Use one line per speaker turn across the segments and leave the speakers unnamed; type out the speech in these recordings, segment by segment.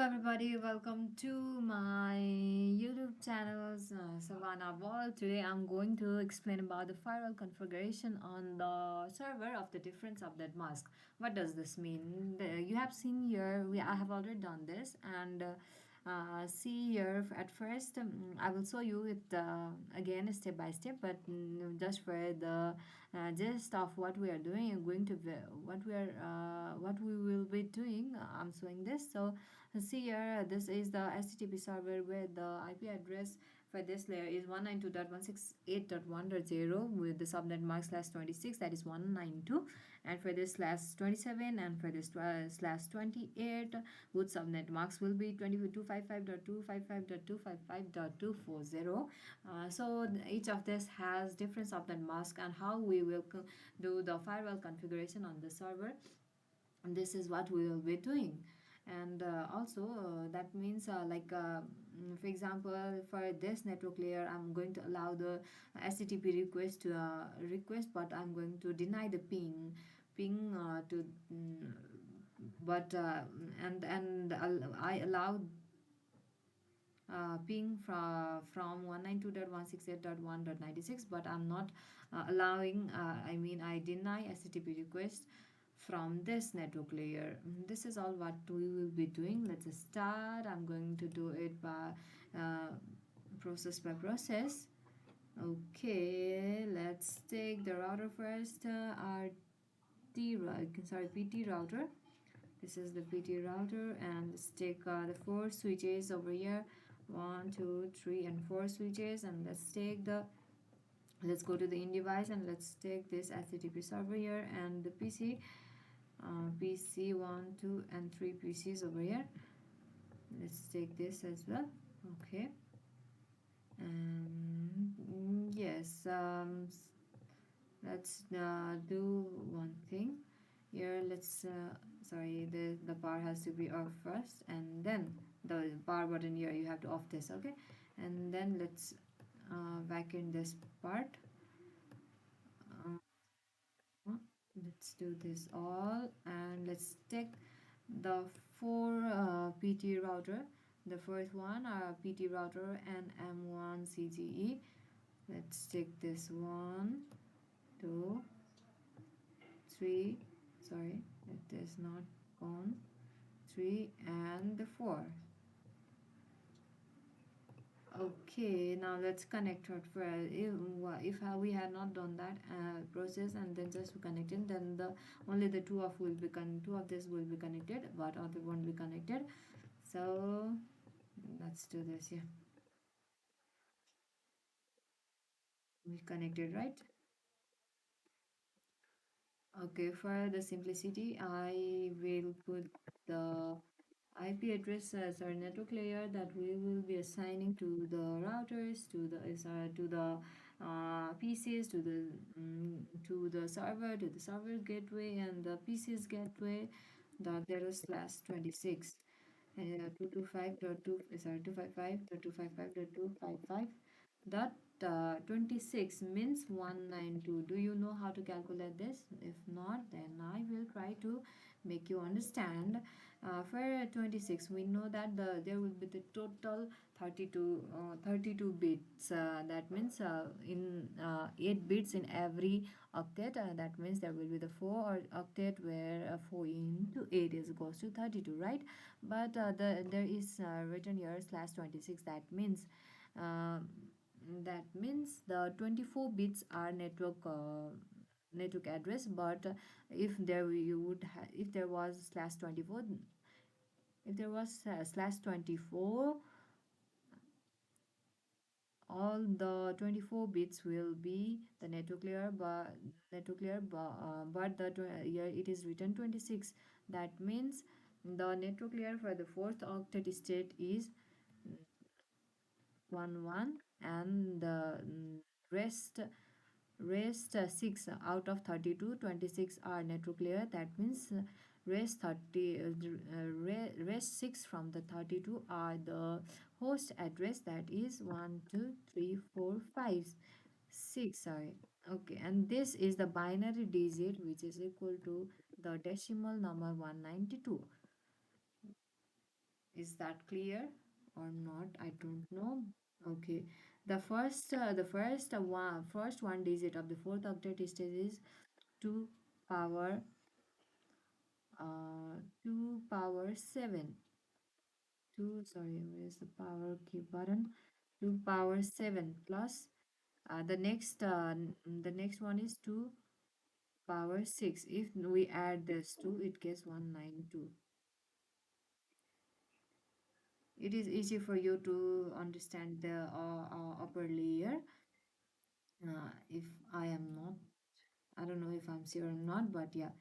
everybody, welcome to my YouTube channels, Savannah Wall. Today I'm going to explain about the firewall configuration on the server of the different subnet mask. What does this mean? You have seen here, I have already done this, and see here at first I will show you it again step by step, but just for the gist of what we are doing and going to what we will be doing, I'm showing this. So see here, this is the HTTP server where the IP address for this layer is 192.168.1.0 with the subnet mark /26, that is 192, and for this /27 and for this /28 both subnet marks will be 255.255.255.240. So each of this has different subnet mask and how we will do the firewall configuration on the server. And this is what we will be doing. And also that means for example, for this network layer I'm going to allow the HTTP request, but I'm going to deny the ping to but I allow ping from 192.168.1.96, but I'm not allowing, I deny HTTP request from this network layer. This is all what we will be doing. Let's start. I'm going to do it by process by process. Okay, let's take the router first. PT router. This is the PT router, and let's take the four switches over here. One, two, three, and four switches, and let's go to the in device and let's take this HTTP server here and the PC 1, 2, and 3 PCs over here. Let's take this as well. Okay, and yes, let's do one thing here. Let's sorry, the power has to be off first, and then the power button here you have to off this. Okay, and then let's vacuum this part. uh, let's do this all, and let's take the four PT router. The first one are PT router and M1 CGE. Let's take this one, two, three, sorry, it is not on, three, and the four. Okay, now let's connect it. For if we had not done that process and then just connected, then the only the two of this will be connected, but other won't be connected. So let's do this. Yeah, we connected, right? Okay, for the simplicity, I will put the IP address as our network layer that we will be assigning to the routers, to the PCs, to the server, to the server gateway, and the PCs gateway. Dot 0/26. 225.2 sorry 255.255.255.26 means 192. Do you know how to calculate this? If not, then I will try to make you understand. For 26, we know that there will be the total 32 bits. That means in 8 bits in every octet. That means there will be the 4 octet where 4 into 8 is equals to 32, right? But there is written here /26. That means the 24 bits are network address, but if there was /24, if there was /24, all the 24 bits will be the network layer, but here it is written 26. That means the network layer for the fourth octet state is 1 1, and the rest 6 out of 32, 26 are network layer. That means rest 6 from the 32 are the host address, that is 1 2 3 4 5 6, sorry. Okay, and this is the binary digit which is equal to the decimal number 192. Is that clear or not? I don't know. Okay. First one digit of the fourth octet stage is 2 power 2 power 7. 2, sorry, where is the power key button? 2 power 7 plus the next one is 2 power 6. If we add this 2, it gets 192. It is easy for you to understand the upper layer. If I am not, I don't know if I'm sure or not, but yeah,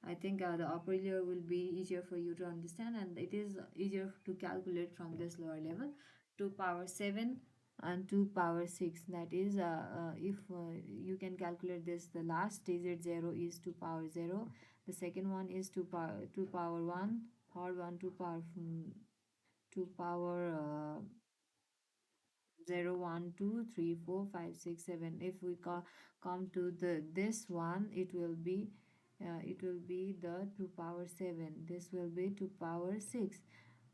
I think the upper layer will be easier for you to understand, and it is easier to calculate from this lower level. 2 power 7 and 2 power 6. That is, if you can calculate this, the last digit 0 is 2 power 0, the second one is 2 power 1, third one 2 power 2 power 0 1 2 3 4 5 6 7. If we come to the this one, it will be the 2 power 7. This will be 2 power 6.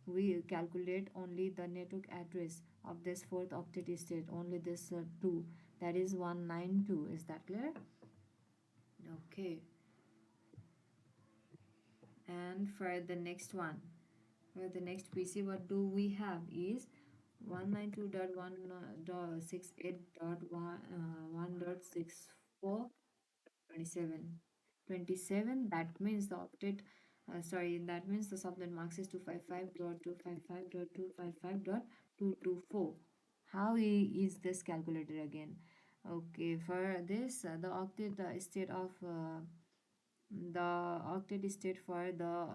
We calculate only the network address of this fourth octet state, only this 2, that is 192. Is that clear? Okay. And for the next one, for the next PC, what do we have is 192.168.1.64 27. 27, that means the octet, that means the subnet mask is 255.255.255.224. How is this calculated again? Okay, for this, the octet state for the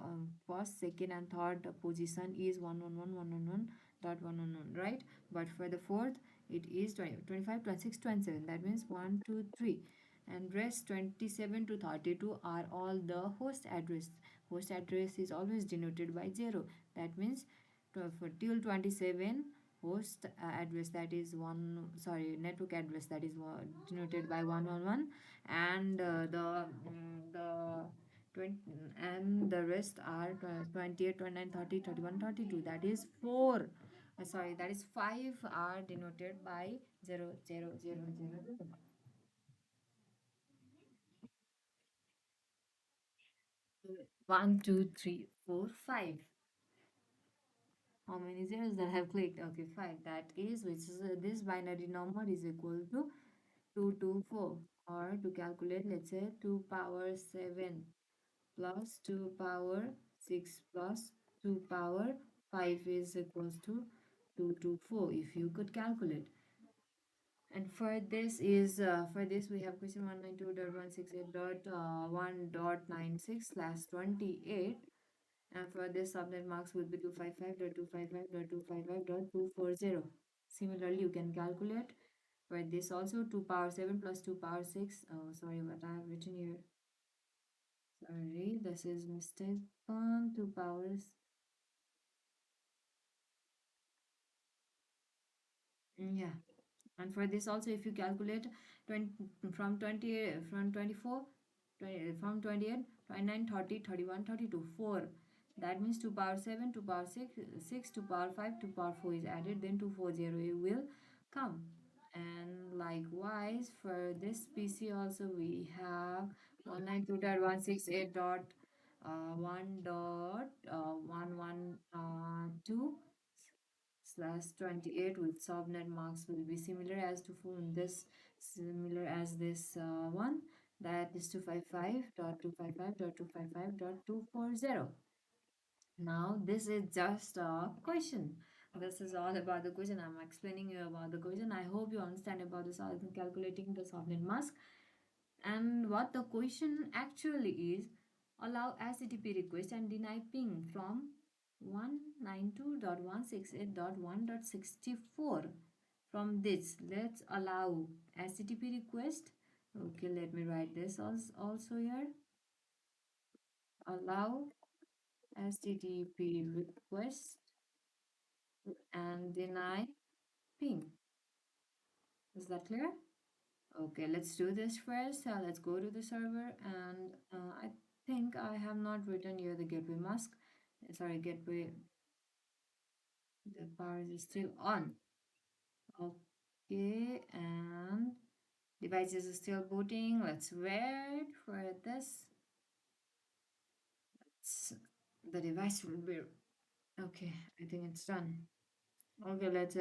first, second, and third position is 111.111.111, right? But for the fourth, it is 20, 25, 26, 27. That means 1, 2, 3. And rest 27 to 32 are all the host address. Host address is always denoted by 0. That means for till 27, host address, that is one, sorry, network address, that is denoted by 111, and the 20, and the rest are 28, 29, 30, 31, 32. That is 4, sorry, that is 5 are denoted by 0 0 0 0 0. 1 2 3 4 5. How many zeros that I have clicked? Okay, 5. That is, which is this binary number is equal to 224. Or to calculate, let's say 2 power 7 plus 2 power 6 plus 2 power 5 is equals to 224, if you could calculate. And for this we have question 192.168.1.96 slash 28. And for this, subnet marks will be 255.255.255.240. Similarly, you can calculate for this also 2 power 7 plus 2 power 6. Oh, sorry, what I have written here. Sorry, this is mistake. 2 powers. Yeah. And for this also, if you calculate 20, from 20, from 24, 20, from 28, 29, 30, 31, 32, 4. That means 2 power 7, 2 power 6, 6, 2 power 5, 2 power 4 is added, then 240 will come. And likewise, for this PC also, we have 192.168.1.112 slash 28 with subnet marks will be similar as to phone this, similar as this one, that is 255.255.255.240. Now this is just a question. This is all about the question. I'm explaining you about the question. I hope you understand about this calculating the subnet mask. And what the question actually is, allow HTTP request and deny ping from 192.168.1.64. From this, let's allow HTTP request. Okay, let me write this also here. Allow HTTP request and deny ping. Is that clear? Okay, let's do this first. Let's go to the server, and I think I have not written here the gateway mask. Sorry, gateway. The power is still on. Okay, and device is still booting. Let's wait for this. It's, the device will be okay. I think it's done. Okay, let's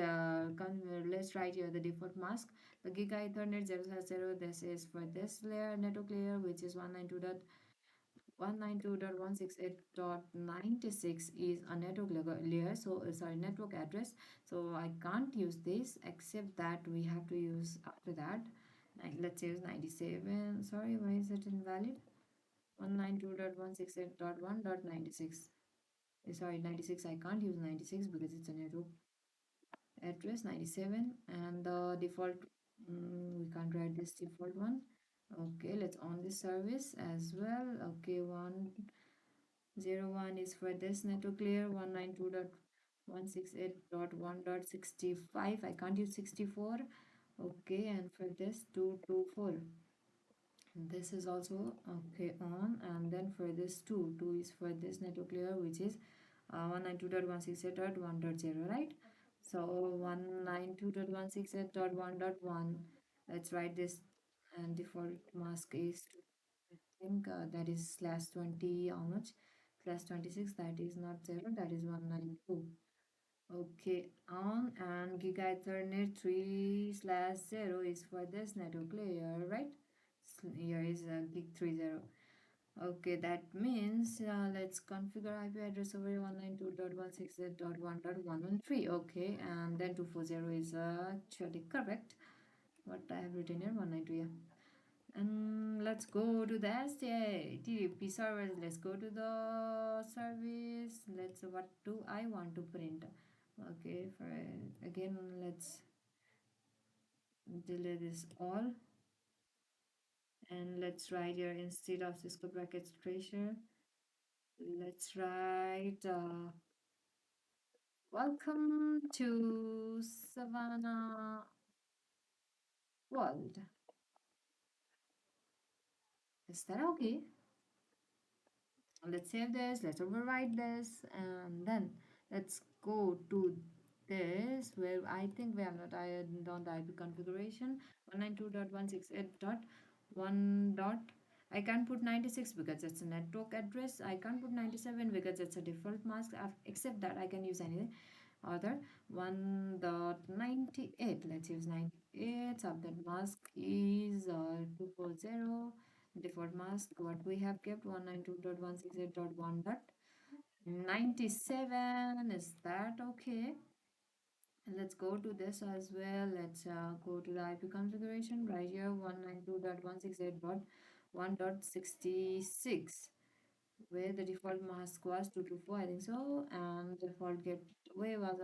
write here the default mask. The Giga Ethernet 0/0. This is for this layer network layer, which is 192.168.96 is a network layer. So sorry, network address. So I can't use this except that we have to use after that. Let's use 97. Sorry, why is it invalid? 192.168.1.96. Sorry, 96. I can't use 96 because it's a network address 97 and the default we can't write this default one. Okay, let's on this service as well. Okay, 101 is for this network layer. 192.168.1.65. I can't use 64. Okay, and for this 224, this is also okay on. And then for this 2 is for this network layer, which is 192.168.1.0, right? So 192.168.1.1. Let's write this, and default mask is, I think that is /20, how much? /26, that is not 0, that is 192. Okay, on, and Giga Ethernet 3/0 is for this network layer, right? Here is gig 30. Okay, that means let's configure IP address over 192.168.1.113. Okay, and then 240 is actually correct. What I have written here, 192, yeah. And let's go to the HTTP servers. Let's go to the service. Let's, what do I want to print? Okay, for again, let's delete this all, and let's write here instead of Cisco brackets tracer. Let's write welcome to Savannah World. Is that okay? Let's save this, let's overwrite this, and then let's go to this where I think we have not done the IP configuration. 192.168.1 dot, I can't put 96 because it's a network address. I can't put 97 because it's a default mask. Except that I can use anything other. 1.98, let's use 98. Subnet mask is 240. Default mask what we have kept 192.168.1.97. Is that okay? And let's go to this as well. Let's go to the IP configuration right here, 192.168.1.66, where the default mask was 224, I think so, and the default gateway was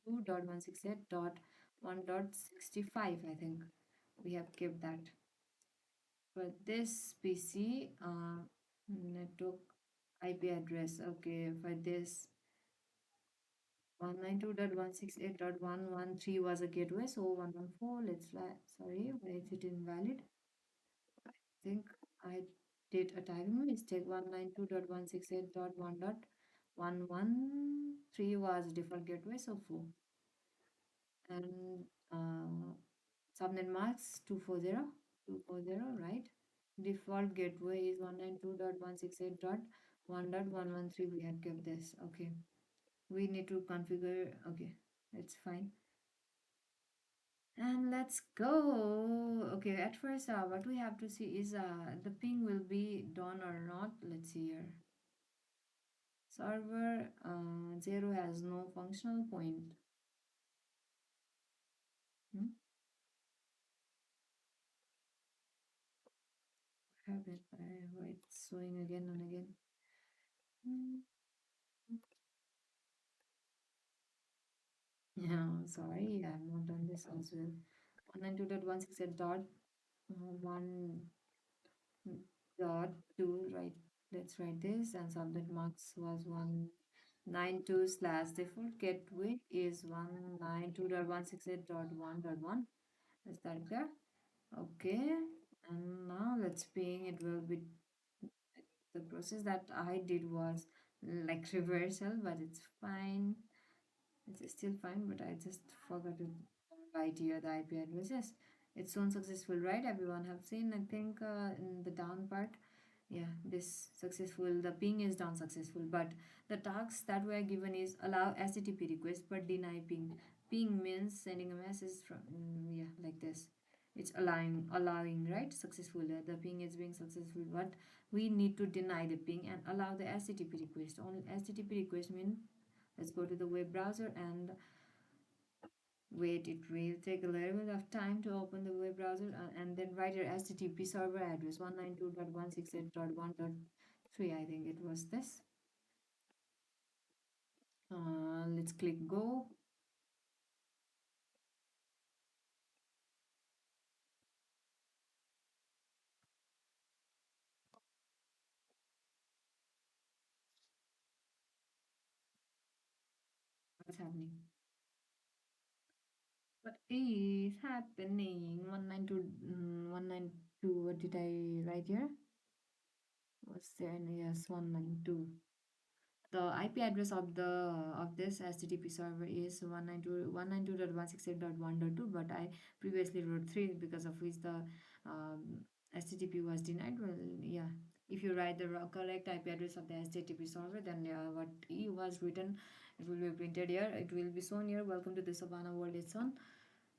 192.168.1.65. I think we have kept that. For this PC, network IP address, okay, for this 192.168.113 was a gateway, so 114, let's try, sorry, why is it invalid? I think I did a typing mistake. 192.168.1.113 was default gateway, so 4. And subnet mask 240, right? Default gateway is 192.168.1.113. We have kept this. Okay. We need to configure. Okay. It's fine. And let's go. Okay. At first, what we have to see is the ping will be done or not. Let's see here. Server 0 has no functional point. Hmm? Have it. Why it's showing again and again. Hmm. Yeah, sorry, I have not done this as well. 192.168.1 dot 2, right? Let's write this, and subnet marks was 192 slash default gateway is 192.168.1.1. Is that clear? Okay, and now let's ping. It will be, the process that I did was like reversal, but it's fine. It's still fine, but I just forgot to write here the IP address. Yes, it's shown successful, right? Everyone have seen, I think, in the down part. Yeah, this successful, the ping is done successful, but the tasks that were given is allow HTTP request but deny ping. Ping means sending a message from, yeah, like this. It's allowing, right? Successful. The ping is being successful, but we need to deny the ping and allow the HTTP request. Only HTTP request mean, let's go to the web browser and wait, it will take a little bit of time to open the web browser and then write your HTTP server address 192.168.1.3. I think it was this. Let's click go. What's happening? What is happening? 192, 192. What did I write here? Was there any? Yes, 192. The IP address of the of this HTTP server is 192.168.1.2, but I previously wrote 3 because of which the HTTP was denied. Well, yeah, if you write the correct IP address of the HTTP server, then what E was written, it will be printed here. It will be shown here. Welcome to the Savannah world. It's on.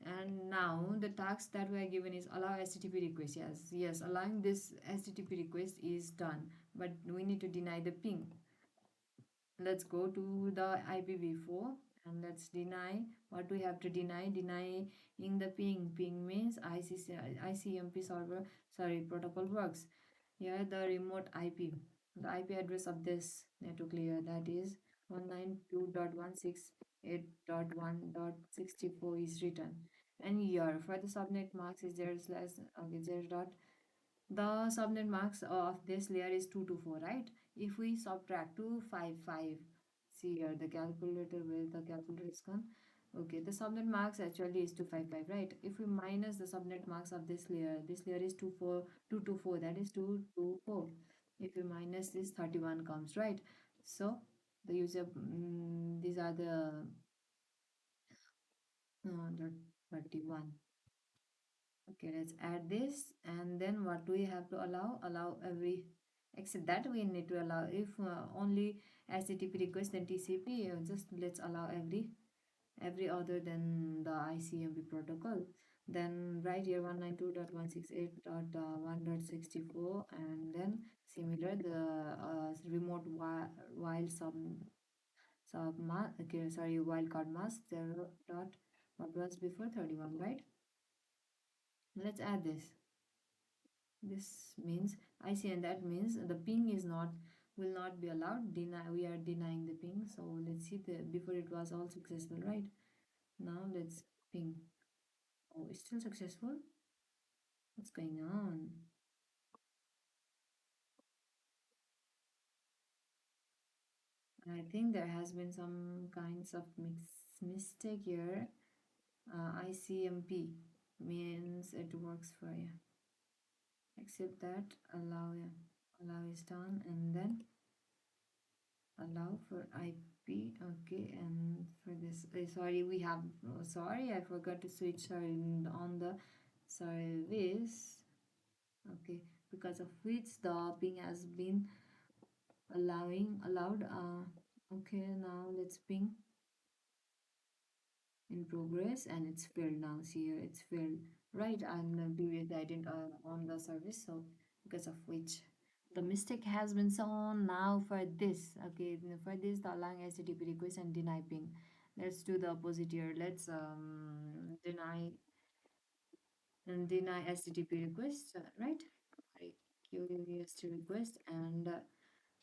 And now the task that we are given is allow HTTP request. Yes, allowing this HTTP request is done, but we need to deny the ping. Let's go to the IPv4 and let's deny what we have to deny. Denying the ping. Ping means ICMP server, sorry, protocol works. Here the remote IP, the IP address of this network layer, that is 192.168.1.64 is written. And here for the subnet marks is there slash, okay, there dot, the subnet max of this layer is 224, right? If we subtract 255, see here the calculator, where the calculator is gone. Okay, the subnet max actually is 255, right? If we minus the subnet max of this layer is 224, that is 224. If we minus this, 31 comes, right? So the user, these are the 31. Okay, let's add this, and then what do we have to allow? Allow every, except that we need to allow if only HTTP request, then TCP, just let's allow every other than the ICMP protocol. Then right here 192.168.1.64, and then similar the remote while okay, sorry, wildcard mask 0 dot, what was before 31, right? Let's add this. This means I see, and that means the ping is not, will not be allowed. Deny, we are denying the ping. So let's see, the before it was all successful, right? Now let's ping. Oh, it's still successful. What's going on? I think there has been some kinds of mistake here. ICMP means it works for you. Accept that. Allow, yeah. Allow is done, and then allow for IP. Okay, and for this, sorry, we have, sorry, I forgot to switch, sorry, on the service. Okay, because of which the ping has been allowed. Okay, now let's ping in progress, and it's failed now. See here, it's failed, right? I'm previous I didn't on the service, so because of which the mistake has been shown. Now for this, okay, for this the allowing HTTP request and deny ping. Let's do the opposite here. Let's deny HTTP request, right? Right, QoS request, and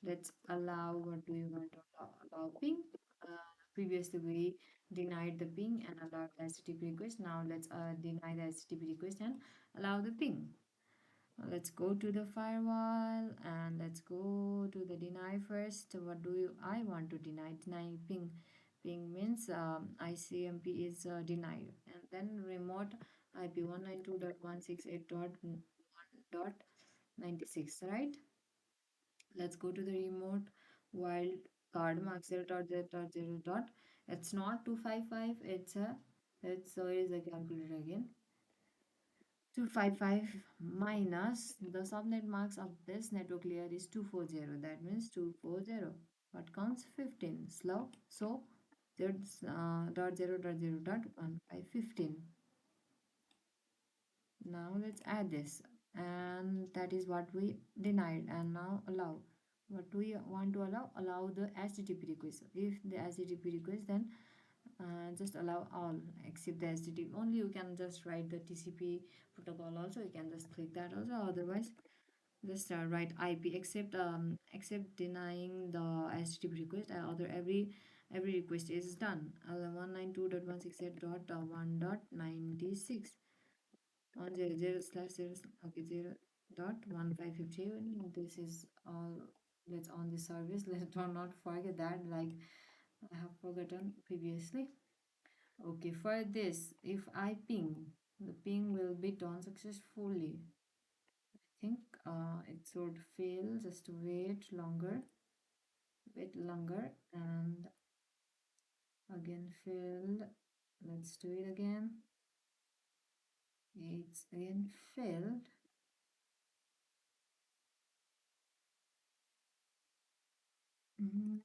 let's allow, what do you want to allow ping. Previously we denied the ping and allowed the HTTP request. Now let's deny the HTTP request and allow the ping. Let's go to the firewall and let's go to the deny first. What do you, I want to deny? Deny ping. Ping means ICMP is denied, and then remote IP 192.168.1.96, right? Let's go to the remote wild card mark 0.0.0. It's not 255, so it is a calculator again. 255 minus the subnet marks of this network layer is 240. That means 240. What counts? 15. Slow. So there's dot 0 dot 0 dot 1 by 15. Now let's add this, and that is what we denied. And now allow. What we want to allow the HTTP request. If the HTTP request, then just allow all except the HTTP. Only you can just write the TCP protocol also. You can just click that also. Otherwise, just write IP except denying the HTTP request. Other every request is done. 192.168.1.96 on 0/0 okay 0.1550. This is all. Let's on the service. Let's not forget that, like I have forgotten previously. Okay, for this, if I ping, the ping will be done successfully. I think it should fail. Just wait longer, and again failed. Let's do it again. It's again failed. Mm-hmm.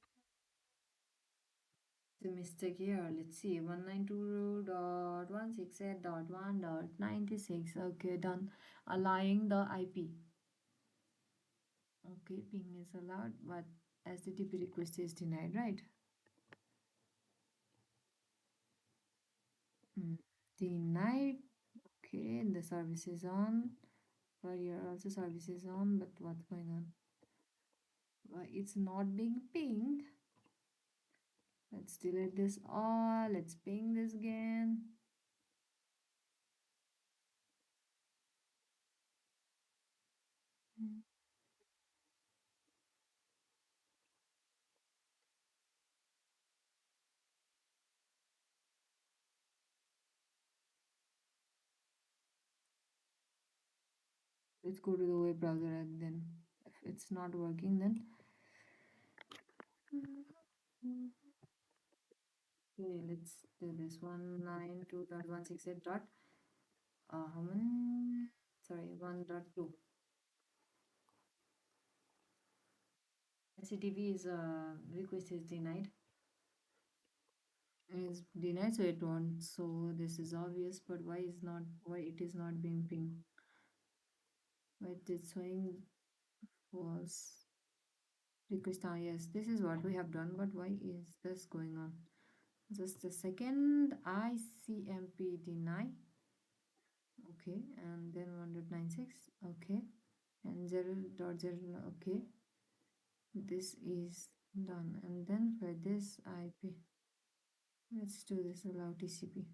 The mistake here. Let's see. 192.168.1.96. Okay, done. Allowing the IP. Okay, ping is allowed, but HTTP request is denied, right? Mm. Denied. Okay, the service is on. For here also service is on, but what's going on? Why it's not being pinged? Let's delete this all. Let's ping this again. Mm. Let's go to the web browser, and then if it's not working, then okay, let's do this 192.168 dot how many? Sorry, 1.2. HTTP is request is denied. Is denied, so it won't. So this is obvious, but why it is not being pinged? Why it is showing false request? Ah, yes, this is what we have done, but why is this going on? Just a second. ICMP deny. Okay, and then 1.96. Okay, and 0.0. Okay, this is done. And then for this IP, let's do this allow TCP.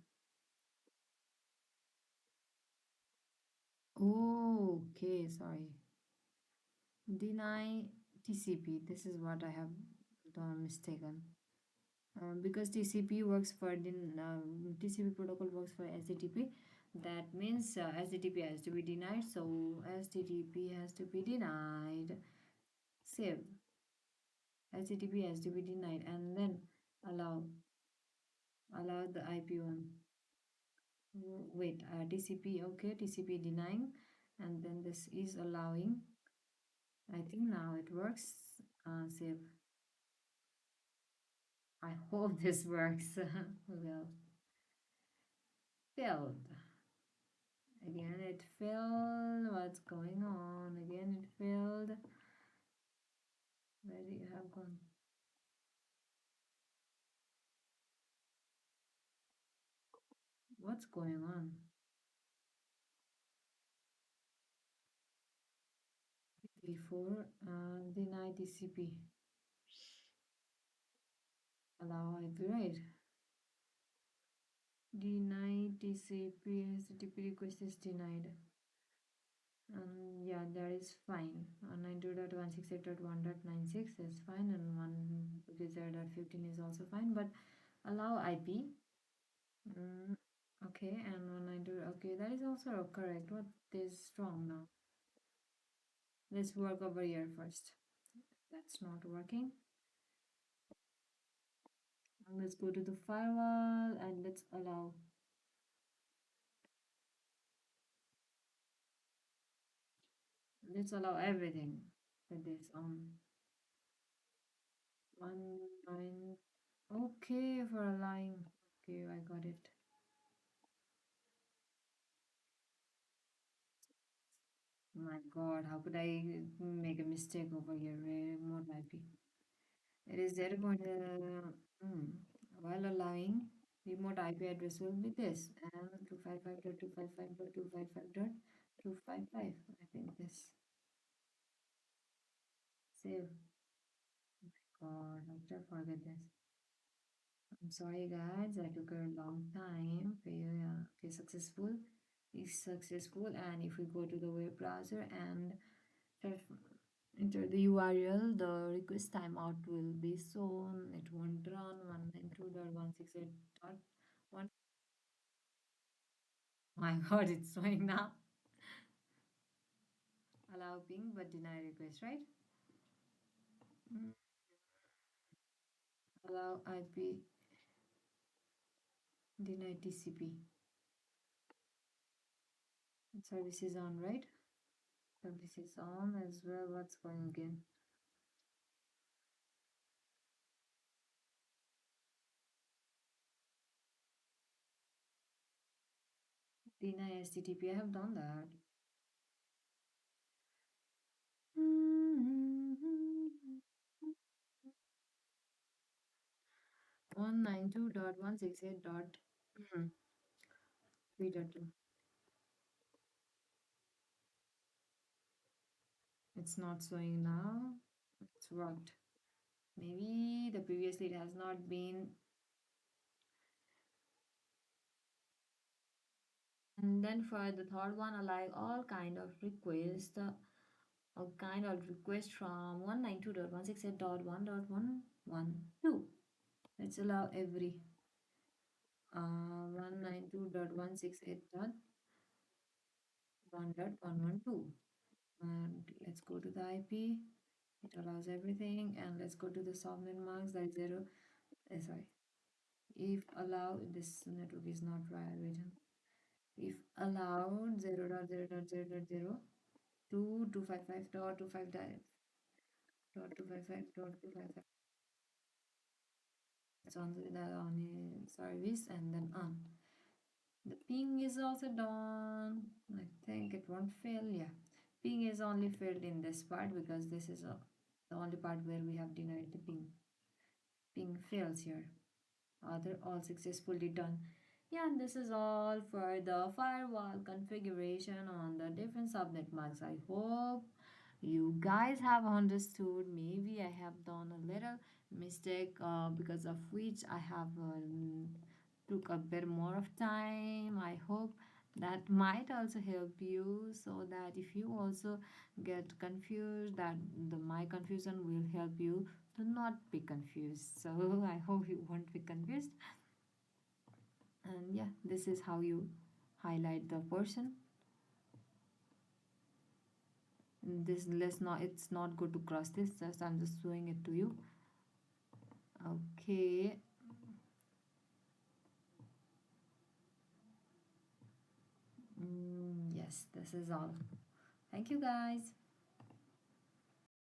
Okay, sorry. Deny TCP. This is what I have done mistaken. Because TCP works for TCP protocol works for HTTP. That means HTTP has to be denied. So HTTP has to be denied. Save. HTTP has to be denied, and then allow the IP one. Wait, TCP. Okay, TCP denying, and then this is allowing. I think now it works. Save. I hope this works. Well, failed. Again, it failed. What's going on? Again, it failed. Where do you have gone? What's going on? Before deny TCP. Allow IP, right? Deny TCP HTTP request is denied. Yeah, that is fine. 92.168.1.96 is fine, and 1.0.15 is also fine, but allow IP. Okay, and 192. Okay, that is also correct. What is wrong now? Let's work over here first. That's not working. let's go to the firewall and let's allow everything with this one nine. Okay, for allowing. Okay, I got it. My God, how could I make a mistake over here? Remote IP. It is there going to while allowing remote IP address will be this and 255.255.255.255. I think this. Save. God, how did I forget this? I'm sorry guys, I took a long time. Okay, successful. Is successful, and if we go to the web browser and type- enter the URL, the request timeout will be shown. It won't run 192.168.1. My God, it's showing now. Allow ping but deny request, right? Mm, Allow IP, deny TCP. Service is on, right? Service is on as well. What's going again? Deny HTTP. I have done that. 192.168.3.2. It's not showing now. It's worked. Maybe the previously it has not been. And then for the third one, allow all kind of requests, all kind of request from 192.168.1.112. Let's allow every 192.168.1.112. And let's go to the IP. It allows everything. And let's go to the subnet marks that is zero. Sorry. If allowed, this network is not right written. If allowed 0.0.0.0 to 255.255.255.255, it's on the on a service and then on. The ping is also done. I think it won't fail. Yeah, ping is only failed in this part because this is the only part where we have denied the ping. Ping fails here. Other all successfully done. Yeah, and this is all for the firewall configuration on the different subnet marks. I hope you guys have understood. Maybe I have done a little mistake because of which I have took a bit more of time. I hope that might also help you so that if you also get confused, that my confusion will help you to not be confused. So I hope you won't be confused. And yeah, this is how you highlight the person. And this let's not, it's not good to cross this, just I'm just showing it to you. Okay. Yes, this is all. Thank you guys.